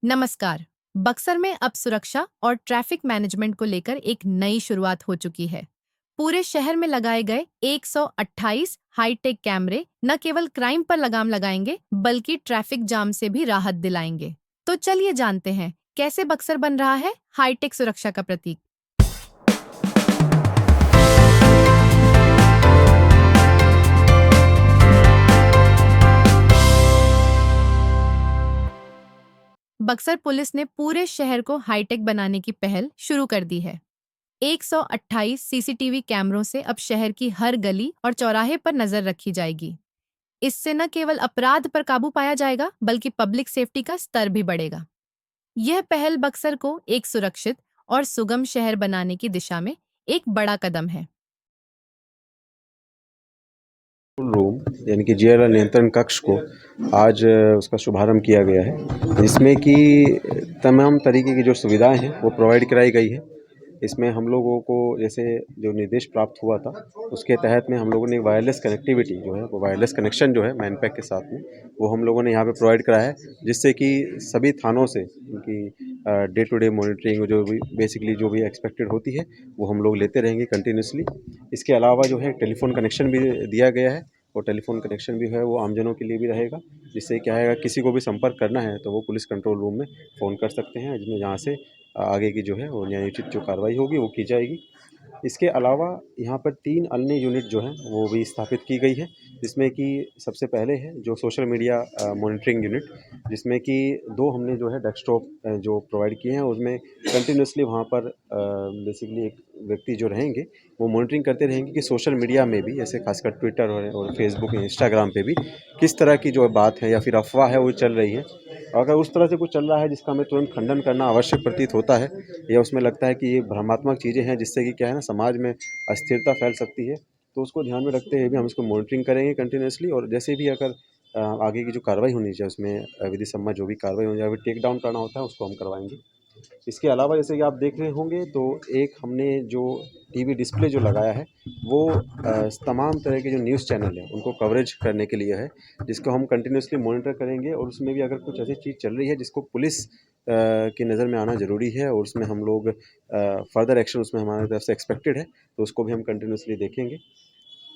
नमस्कार। बक्सर में अब सुरक्षा और ट्रैफिक मैनेजमेंट को लेकर एक नई शुरुआत हो चुकी है। पूरे शहर में लगाए गए 128 हाईटेक कैमरे न केवल क्राइम पर लगाम लगाएंगे, बल्कि ट्रैफिक जाम से भी राहत दिलाएंगे। तो चलिए जानते हैं कैसे बक्सर बन रहा है हाईटेक सुरक्षा का प्रतीक। बक्सर पुलिस ने पूरे शहर को हाईटेक बनाने की पहल शुरू कर दी है। 128 सीसीटीवी कैमरों से अब शहर की हर गली और चौराहे पर नजर रखी जाएगी। इससे न केवल अपराध पर काबू पाया जाएगा, बल्कि पब्लिक सेफ्टी का स्तर भी बढ़ेगा। यह पहल बक्सर को एक सुरक्षित और सुगम शहर बनाने की दिशा में एक बड़ा कदम है। रूम यानी कि जेएलआर नियंत्रण कक्ष को आज उसका शुभारंभ किया गया है, जिसमें कि तमाम तरीके की जो सुविधाएं हैं वो प्रोवाइड कराई गई है। इसमें हम लोगों को जैसे जो निर्देश प्राप्त हुआ था, उसके तहत में हम लोगों ने वायरलेस कनेक्टिविटी जो है, वो वायरलेस कनेक्शन जो है मैनपैक के साथ में, वो हम लोगों ने यहाँ पे प्रोवाइड कराया है, जिससे कि सभी थानों से उनकी डे टू डे मॉनिटरिंग जो भी बेसिकली जो भी एक्सपेक्टेड होती है वो हम लोग लेते रहेंगे कंटिन्यूसली। इसके अलावा जो है टेलीफोन कनेक्शन भी दिया गया है, और टेलीफोन कनेक्शन भी है वो आमजनों के लिए भी रहेगा, जिससे क्या है किसी को भी संपर्क करना है तो वो पुलिस कंट्रोल रूम में फ़ोन कर सकते हैं, जिसमें जहाँ से आगे की जो है वो न्यायोचित जो कार्रवाई होगी वो की जाएगी। इसके अलावा यहाँ पर 3 अन्य यूनिट जो हैं वो भी स्थापित की गई है, जिसमें कि सबसे पहले है जो सोशल मीडिया मॉनिटरिंग यूनिट, जिसमें कि 2 हमने जो है डेस्कटॉप जो प्रोवाइड किए हैं, उसमें कंटिन्यूसली वहाँ पर बेसिकली एक व्यक्ति जो रहेंगे वो मॉनिटरिंग करते रहेंगे कि सोशल मीडिया में भी, जैसे खासकर ट्विटर और फेसबुक इंस्टाग्राम पे भी किस तरह की जो बात है या फिर अफवाह है वो चल रही है। अगर उस तरह से कुछ चल रहा है जिसका हमें तुरंत खंडन करना आवश्यक प्रतीत होता है, या उसमें लगता है कि ये भ्रमात्मक चीज़ें हैं जिससे कि क्या है ना समाज में अस्थिरता फैल सकती है, तो उसको ध्यान में रखते हुए भी हम इसको मॉनिटरिंग करेंगे कंटिन्यूसली, और जैसे भी अगर आगे की जो कार्रवाई होनी चाहिए उसमें विधि सम्मत जो भी कार्रवाई होनी चाहिए, टेक डाउन करना होता है उसको हम करवाएंगे। इसके अलावा जैसे कि आप देख रहे होंगे तो एक हमने जो टीवी डिस्प्ले जो लगाया है वो तमाम तरह के जो न्यूज़ चैनल हैं उनको कवरेज करने के लिए है, जिसको हम कंटिन्यूसली मॉनिटर करेंगे, और उसमें भी अगर कुछ ऐसी चीज़ चल रही है जिसको पुलिस की नज़र में आना ज़रूरी है और उसमें हम लोग फर्दर एक्शन उसमें हमारी तरफ से एक्सपेक्टेड है, तो उसको भी हम कंटिन्यूसली देखेंगे।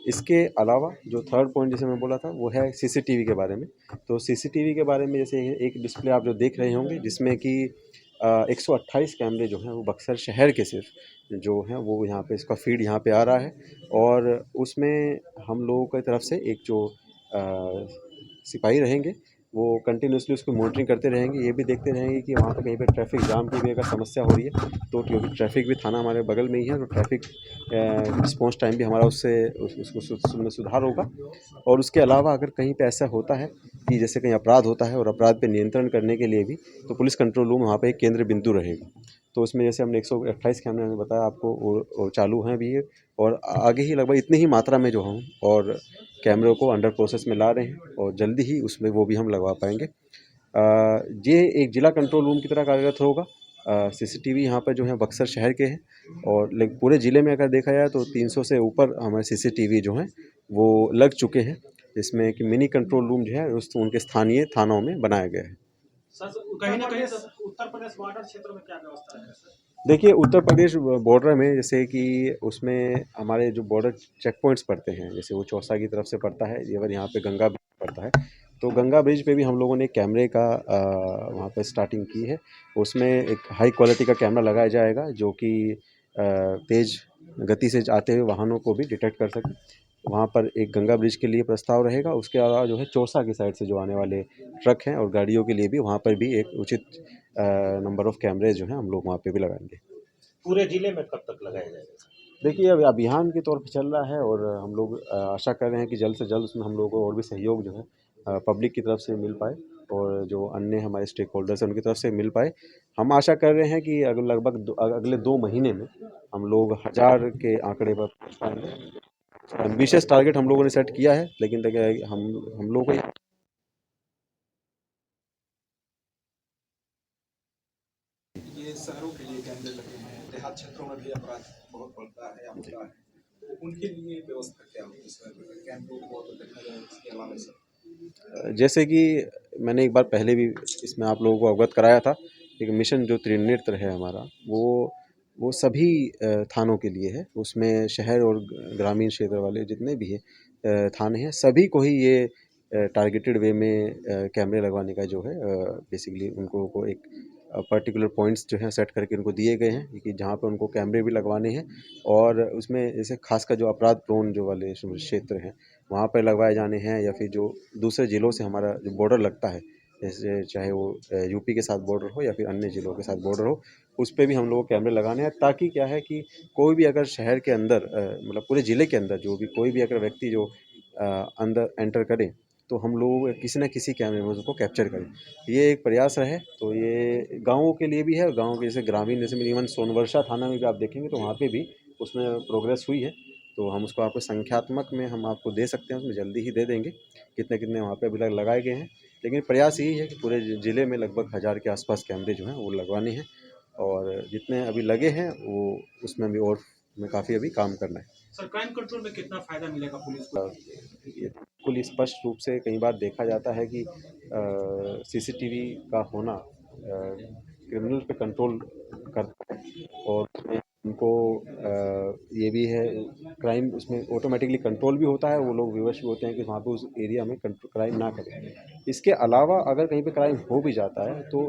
इसके अलावा जो थर्ड पॉइंट जैसे मैं बोला था वो है सीसीटीवी के बारे में। तो सीसीटीवी के बारे में जैसे एक डिस्प्ले आप जो देख रहे होंगे, जिसमें कि 128 कैमरे जो हैं वो बक्सर शहर के सिर्फ जो हैं वो यहाँ पे इसका फीड यहाँ पे आ रहा है, और उसमें हम लोगों की तरफ से एक जो सिपाही रहेंगे वो कंटिन्यूसली उसको मॉनिटरिंग करते रहेंगे, ये भी देखते रहेंगे कि वहाँ पे कहीं पे ट्रैफिक जाम की भी अगर समस्या हो रही है, तो क्योंकि ट्रैफिक भी थाना हमारे बगल में ही है, तो ट्रैफिक रिस्पॉन्स टाइम भी हमारा उससे उसमें सुधार होगा। और उसके अलावा अगर कहीं पे ऐसा होता है कि जैसे कहीं अपराध होता है और अपराध पे नियंत्रण करने के लिए भी, तो पुलिस कंट्रोल रूम वहाँ पे एक केंद्र बिंदु रहेगा। तो उसमें जैसे हमने 128 कैमरे मैंने बताया आपको वो चालू हैं भी, और आगे ही लगभग इतनी ही मात्रा में जो हम और कैमरों को अंडर प्रोसेस में ला रहे हैं, और जल्दी ही उसमें वो भी हम लगवा पाएंगे। ये एक जिला कंट्रोल रूम की तरह कार्यरत होगा। सीसीटीवी यहाँ पर जो है बक्सर शहर के हैं, और लेकिन पूरे ज़िले में अगर देखा जाए तो 300 से ऊपर हमारे सीसीटीवी जो हैं वो लग चुके हैं, जिसमें कि मिनी कंट्रोल रूम जो है उस उनके स्थानीय थानों में बनाया गया है। सर कहीं ना कहीं उत्तर प्रदेश बॉर्डर क्षेत्र में क्या व्यवस्था है सर? देखिए, उत्तर प्रदेश बॉर्डर में जैसे कि उसमें हमारे जो बॉर्डर चेक पॉइंट्स पड़ते हैं, जैसे वो चौसा की तरफ से पड़ता है, ये अगर यहाँ पे गंगा ब्रिज पड़ता है, तो गंगा ब्रिज पे भी हम लोगों ने कैमरे का वहाँ पे स्टार्टिंग की है। उसमें एक हाई क्वालिटी का कैमरा लगाया जाएगा जो कि तेज़ गति से आते हुए वाहनों को भी डिटेक्ट कर सके। वहाँ पर एक गंगा ब्रिज के लिए प्रस्ताव रहेगा। उसके अलावा जो है चौसा की साइड से जो आने वाले ट्रक हैं और गाड़ियों के लिए भी वहाँ पर भी एक उचित नंबर ऑफ़ कैमरे जो हैं हम लोग वहाँ पे भी लगाएंगे। पूरे जिले में कब तक लगाया जाएगा? देखिए, अब अभियान के तौर पे चल रहा है, और हम लोग आशा कर रहे हैं कि जल्द से जल्द उसमें हम लोगों को और भी सहयोग जो है पब्लिक की तरफ से मिल पाए, और जो अन्य हमारे स्टेक होल्डर्स हैं उनकी तरफ से मिल पाए। हम आशा कर रहे हैं कि लगभग अगले 2 महीने में हम लोग 1000 के आंकड़े पर पहुँच पाएंगे। एम्बिशियस टारगेट हम लोगों ने सेट किया है, लेकिन देखिए हम लोग को ये शहरों के लिए कैमरे लगे हैं, देहात क्षेत्रों में भी अपराध बहुत बढ़ता है या होता है, तो उनके लिए व्यवस्था क्या होगी सर? कैमरों को तो देखा जाए इसके अलावा सर? जैसे कि मैंने एक बार पहले भी इसमें आप लोगों को अवगत कराया था, एक मिशन जो त्रिनेत्र है हमारा, वो सभी थानों के लिए है। उसमें शहर और ग्रामीण क्षेत्र वाले जितने भी हैं थाने हैं, सभी को ही ये टारगेटेड वे में कैमरे लगवाने का जो है बेसिकली उनको को एक पर्टिकुलर पॉइंट्स जो हैं सेट करके उनको दिए गए हैं कि जहाँ पे उनको कैमरे भी लगवाने हैं, और उसमें जैसे खासकर जो अपराध प्रोन जो वाले क्षेत्र हैं वहाँ पर लगवाए जाने हैं, या फिर जो दूसरे ज़िलों से हमारा जो बॉर्डर लगता है, जैसे चाहे वो यूपी के साथ बॉर्डर हो या फिर अन्य ज़िलों के साथ बॉर्डर हो, उस पे भी हम लोग को कैमरे लगाने हैं, ताकि क्या है कि कोई भी अगर शहर के अंदर मतलब पूरे ज़िले के अंदर जो भी कोई भी अगर व्यक्ति जो अंदर एंटर करे, तो हम लोग किसी न किसी कैमरे में उसको कैप्चर करें। ये एक प्रयास रहे, तो ये गाँवों के लिए भी है, और गाँव के जैसे ग्रामीण जैसे में इवन सोनवर्षा थाना में भी आप देखेंगे तो वहाँ पे भी उसमें प्रोग्रेस हुई है। तो हम उसको आपको संख्यात्मक में हम आपको दे सकते हैं, उसमें जल्दी ही दे देंगे, कितने-कितने वहाँ पे अभी तक लगाए गए हैं। लेकिन प्रयास यही है कि पूरे ज़िले में लगभग 1000 के आसपास कैमरे जो हैं वो लगवाने हैं, और जितने अभी लगे हैं वो उसमें भी और में काफ़ी अभी काम करना है। सर क्राइम कंट्रोल में कितना फायदा मिलेगा पुलिस को? ये बिल्कुल स्पष्ट रूप से कई बार देखा जाता है कि सीसीटीवी का होना क्रिमिनल पे कंट्रोल करता है, और उसमें उनको ये भी है क्राइम उसमें ऑटोमेटिकली कंट्रोल भी होता है, वो लोग विवश भी होते हैं कि वहाँ पे उस एरिया में क्राइम ना करें। इसके अलावा अगर कहीं पे क्राइम हो भी जाता है तो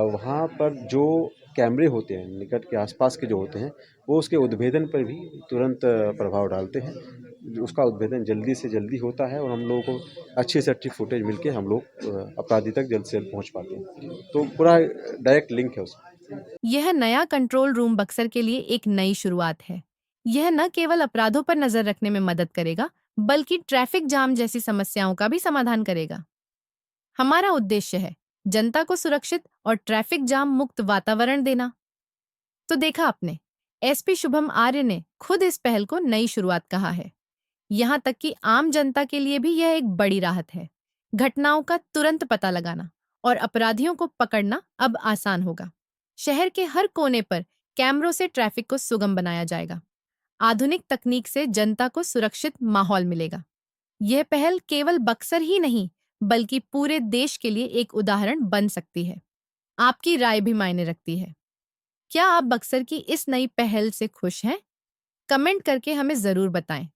वहाँ पर जो कैमरे होते हैं निकट के आसपास के जो होते हैं, वो उसके उद्भेदन पर भी तुरंत प्रभाव डालते हैं। उसका उद्भेदन जल्दी से जल्दी होता है, और हम लोगों को अच्छी से अच्छी फुटेज मिलके हम लोग अपराधी तक जल्द से जल्द पहुँच पाते हैं। तो पूरा डायरेक्ट लिंक है उसमें। यह नया कंट्रोल रूम बक्सर के लिए एक नई शुरुआत है। यह न केवल अपराधों पर नजर रखने में मदद करेगा, बल्कि ट्रैफिक जाम जैसी समस्याओं का भी समाधान करेगा। हमारा उद्देश्य है जनता को सुरक्षित और ट्रैफिक जाम मुक्त वातावरण देना। तो देखा आपने, एसपी शुभम आर्य ने खुद इस पहल को नई शुरुआत कहा है। यहाँ तक कि आम जनता के लिए भी यह एक बड़ी राहत है। घटनाओं का तुरंत पता लगाना और अपराधियों को पकड़ना अब आसान होगा। शहर के हर कोने पर कैमरों से ट्रैफिक को सुगम बनाया जाएगा। आधुनिक तकनीक से जनता को सुरक्षित माहौल मिलेगा। यह पहल केवल बक्सर ही नहीं, बल्कि पूरे देश के लिए एक उदाहरण बन सकती है। आपकी राय भी मायने रखती है। क्या आप बक्सर की इस नई पहल से खुश हैं? कमेंट करके हमें जरूर बताएं।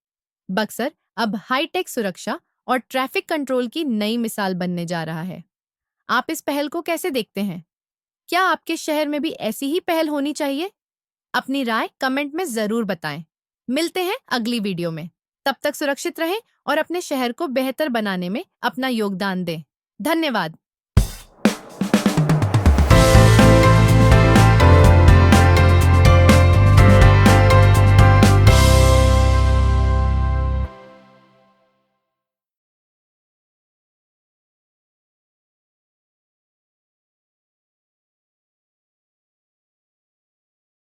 बक्सर अब हाईटेक सुरक्षा और ट्रैफिक कंट्रोल की नई मिसाल बनने जा रहा है। आप इस पहल को कैसे देखते हैं? क्या आपके शहर में भी ऐसी ही पहल होनी चाहिए? अपनी राय कमेंट में जरूर बताएं। मिलते हैं अगली वीडियो में। तब तक सुरक्षित रहें और अपने शहर को बेहतर बनाने में अपना योगदान दें। धन्यवाद।